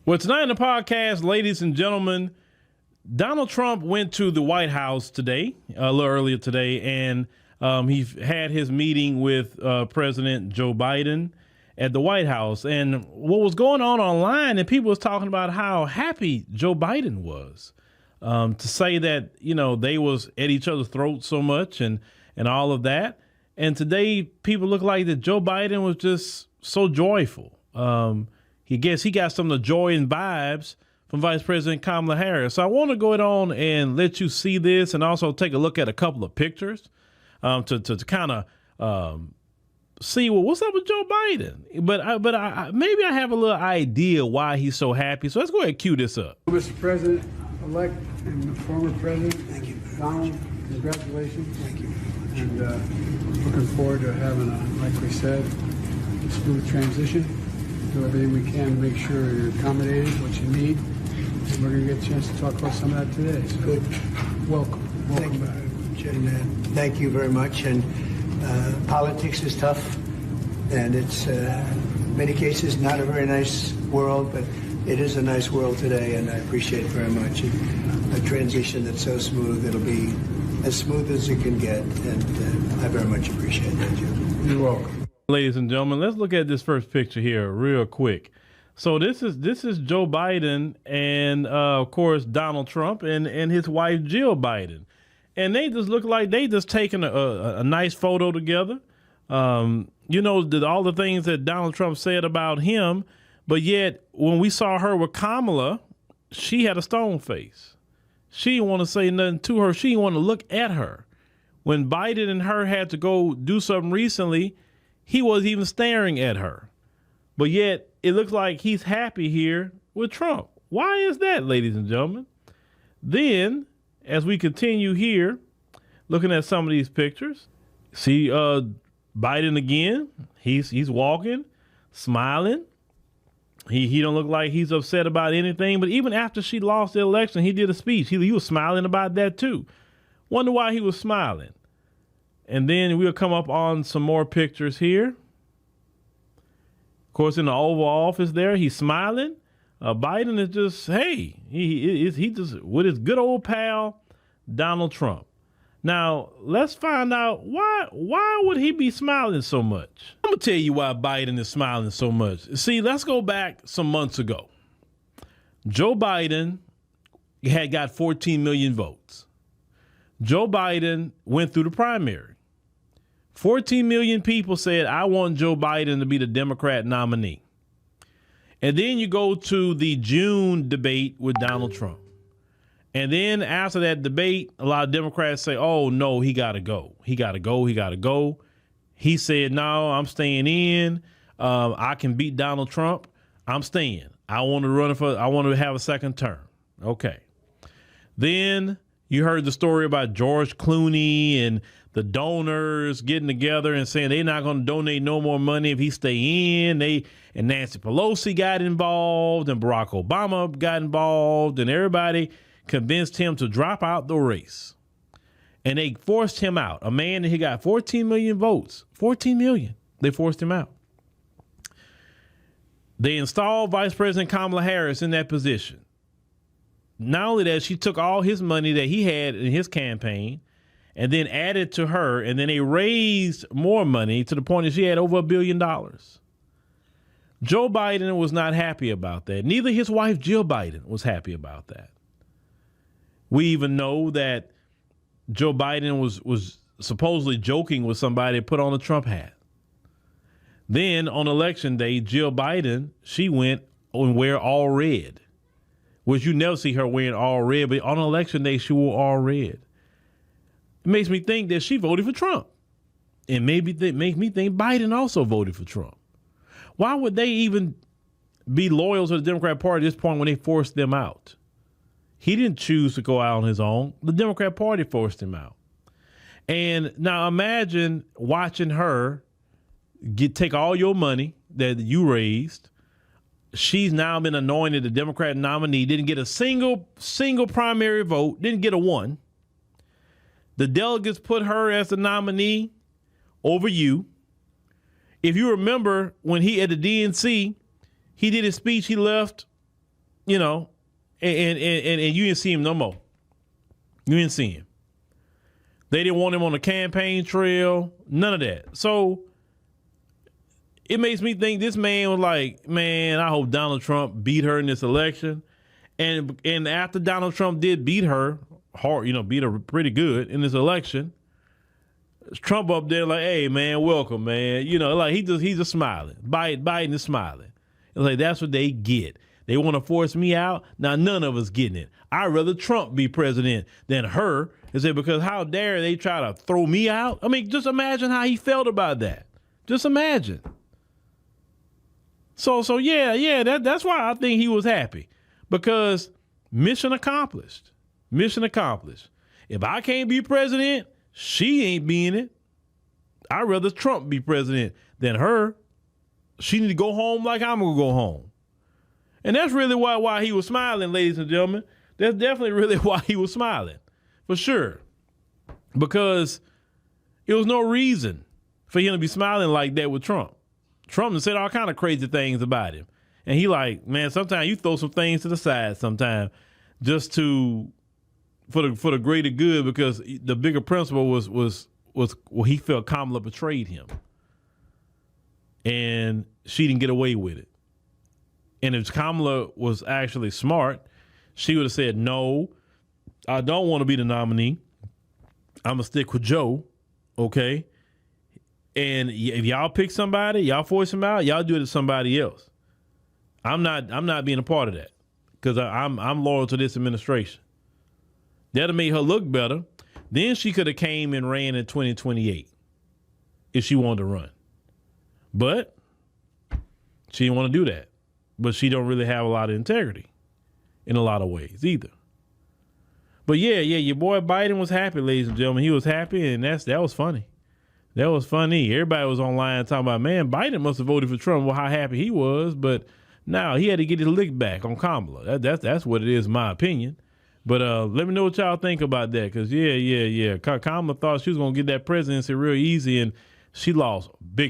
Well, tonight in the podcast, ladies and gentlemen, Donald Trump went to the White House today, a little earlier today, and he had his meeting with President Joe Biden at the White House. And what was going on online, and people was talking about how happy Joe Biden was to say that, you know, they was at each other's throats so much and all of that. And today, people look like that Joe Biden was just so joyful. He got some of the joy and vibes from Vice President Kamala Harris. So I want to go on and let you see this and also take a look at a couple of pictures to kind of see what's up with Joe Biden. But maybe I have a little idea why he's so happy. So let's go ahead and cue this up. Mr. President-elect and the former President, thank you. Donald, congratulations. Thank you. And looking forward to having, like we said, a smooth transition. Do everything we can to make sure you're accommodated, what you need. And we're going to get a chance to talk about some of that today. So Good. Welcome Thank you. back. And, thank you very much. And politics is tough, and it's in many cases not a very nice world, but it is a nice world today, and I appreciate it very much. And a transition that's so smooth, it'll be as smooth as it can get, and I very much appreciate that, Joe. You're welcome. Ladies and gentlemen, let's look at this first picture here real quick. So this is Joe Biden and, of course, Donald Trump and his wife, Jill Biden. And they just look like they just taking a nice photo together. You know, all the things that Donald Trump said about him. But yet, when we saw her with Kamala, she had a stone face. She didn't want to say nothing to her. She didn't want to look at her. When Biden and her had to go do something recently, he wasn't even staring at her. But yet, it looks like he's happy here with Trump. Why is that, ladies and gentlemen? Then, as we continue here, looking at some of these pictures, see Biden again. He's walking, smiling. He don't look like he's upset about anything. But even after she lost the election, he did a speech. He was smiling about that too. Wonder why he was smiling. And then we'll come up on some more pictures here. Of course, in the Oval Office there, he's smiling. Biden is just, hey, he just with his good old pal, Donald Trump. Now, let's find out why would he be smiling so much? I'm going to tell you why Biden is smiling so much. See, let's go back some months ago. Joe Biden had got 14 million votes. Joe Biden went through the primary. 14 million people said, I want Joe Biden to be the Democrat nominee. And then you go to the June debate with Donald Trump. And then after that debate, a lot of Democrats say, oh, no, he got to go. He got to go. He got to go. He said, no, I'm staying in. I can beat Donald Trump. I'm staying. I want to have a second term. Okay. Then you heard the story about George Clooney and the donors getting together and saying they're not going to donate no more money if he stay in. And Nancy Pelosi got involved and Barack Obama got involved and everybody convinced him to drop out the race. And they forced him out. A man that he got 14 million votes. 14 million. They forced him out. They installed Vice President Kamala Harris in that position. Not only that, she took all his money that he had in his campaign and then added to her, and then they raised more money to the point that she had over $1 billion. Joe Biden was not happy about that. Neither his wife, Jill Biden, was happy about that. We even know that Joe Biden was supposedly joking with somebody that put on a Trump hat. Then on election day, Jill Biden, she went and wear all red, which you never see her wearing all red, but on election day, she wore all red. It makes me think that she voted for Trump. And maybe that makes me think Biden also voted for Trump. Why would they even be loyal to the Democrat Party at this point when they forced them out? He didn't choose to go out on his own. The Democrat Party forced him out. And now imagine watching her take all your money that you raised. She's now been anointed the Democrat nominee, didn't get a single primary vote, didn't get a one. The delegates put her as the nominee over you. If you remember when he at the DNC, he did his speech, he left you know, and you didn't see him no more. You didn't see him. They didn't want him on the campaign trail. None of that. So it makes me think this man was like, man, I hope Donald Trump beat her in this election. And after Donald Trump did beat her hard, beat her pretty good in this election, Trump up there like, hey, man, welcome, man. Like he's just smiling. Biden is smiling. It's like, that's what they get. They want to force me out. Now, none of us getting it. I'd rather Trump be president than her. And say, because how dare they try to throw me out? I mean, just imagine how he felt about that. Just imagine. So yeah, that's why I think he was happy. Because mission accomplished. Mission accomplished. If I can't be president, she ain't being it. I'd rather Trump be president than her. She need to go home like I'm going to go home. And that's really why he was smiling, ladies and gentlemen. That's definitely really why he was smiling. For sure. Because it was no reason for him to be smiling like that with Trump. Trump has said all kind of crazy things about him. And he like, man, sometimes you throw some things to the side sometimes just for the greater good, because the bigger principle was he felt Kamala betrayed him. And she didn't get away with it. And if Kamala was actually smart, she would have said, no, I don't want to be the nominee. I'm going to stick with Joe, okay? And if y'all pick somebody, y'all force him out, y'all do it to somebody else. I'm not being a part of that, because I'm loyal to this administration. That'll make her look better. Then she could have came and ran in 2028 if she wanted to run. But she didn't want to do that. But she don't really have a lot of integrity in a lot of ways either. But yeah, your boy Biden was happy, ladies and gentlemen. He was happy, and that was funny. That was funny. Everybody was online talking about, man, Biden must have voted for Trump. Well, how happy he was. But now he had to get his lick back on Kamala. That's what it is, in my opinion. But let me know what y'all think about that. Because, yeah. Kamala thought she was going to get that presidency real easy, and she lost big